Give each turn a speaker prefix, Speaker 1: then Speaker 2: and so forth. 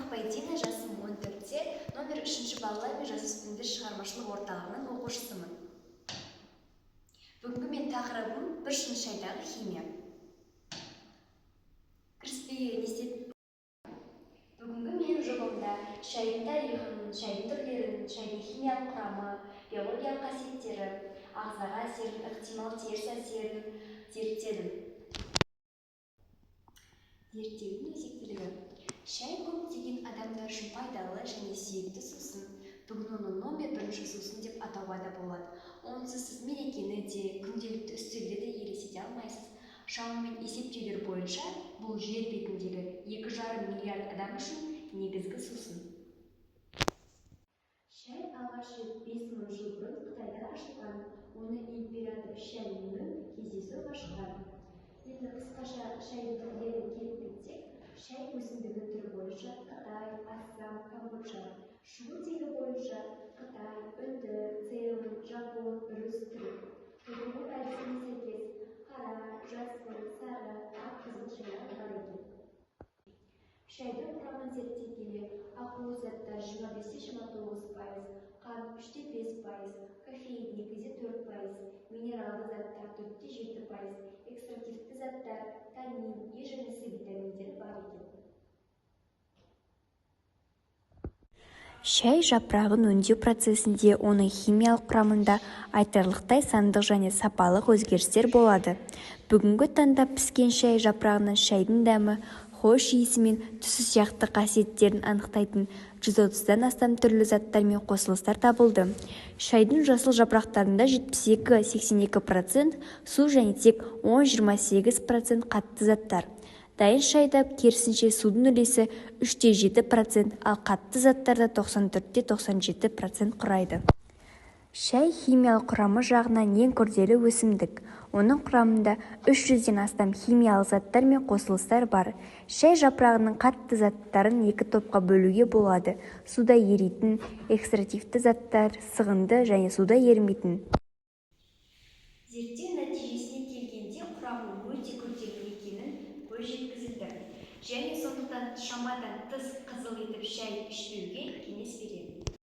Speaker 1: Байдина, жасым 14-те, номер 3 балалар мен жасөспірімдер шығармашылық орталығының оқушысымын. Бүгінгі мен тақырыбым бір шыны шайдағы химия. Кіріспе не істеп? Бүгінгі мен жобамда шайдың тарихын, шайдың түрлерін, шайдың химиялық құрамы, биологиялық қасиеттері, ағзаға әсерін, ықтимал теріс әсерін зерттедім. Зерттеудің өзектілігі. Шай көптеген адамдар үшін пайдалы және сүйікті сусын. Бүгін оны номер 1 сусын деп атауға да болады. Онсыз сіз мерекені де, күнделікті үстелде де елестете алмайсыз. Шамамен есептеулер бойынша бұл жер бетіндегі 2,5 миллиард адам үшін негізгі сусын. Шай алғаш рет 5000 жыл бұрын Қытайда ашылған. Оны император Шай Юнның кездейсоқ ашқан. Енді қысқаша шайдың түрлерін келіп кетсек, шай өсімдігі түрі бойынша Қытай, Ассам, Камбоджа, шығу тегі бойынша Қытай, Үнді, Цейлон, Жапон, Үріс түрі. Бүгінгі әдісіне сәйкес қара, жасыл, сары, ақ қызыл шайлар бар екен. Шайдың құрамын зерттей келе, ақуыз заттар 25-29%, қант 3-5%, кофеин 2-4%, минералды заттар 4-7%, экстративті заттар, танин, Е және С витаминдері бар екен.
Speaker 2: Шай жапырағын өңдеу процесінде оның химиялық құрамында айтарлықтай сандық және сапалық өзгерістер болады. Бүгінгі таңда піскен шай жапырағынан шайдың дәмі, хош иісі мен түсі сияқты қасиеттерін анықтайтын 130-дан астам түрлі заттар мен қосылыстар табылды. Шайдың жасыл жапырақтарында 72-82% су және тек 10-28% қатты заттар. Дайын шайда керісінше судың үлесі 3-7%, ал қатты заттарда 94-97% құрайды. Шай химиялық құрамы жағынан ең күрделі өсімдік. Оның құрамында 300-ден астам химиялық заттар мен қосылыстар бар. Шай жапырағының қатты заттарын екі топқа бөлуге болады: суда еритін, экстративті заттар, сығынды және суда ерімейтін.
Speaker 1: Зерттеу нәтижесіне келгенде құрамы өте күрделі екенін көз жеткізілді. Және сондықтан шамадан тыс қызыл етіп шай ішпеуге кеңес береді.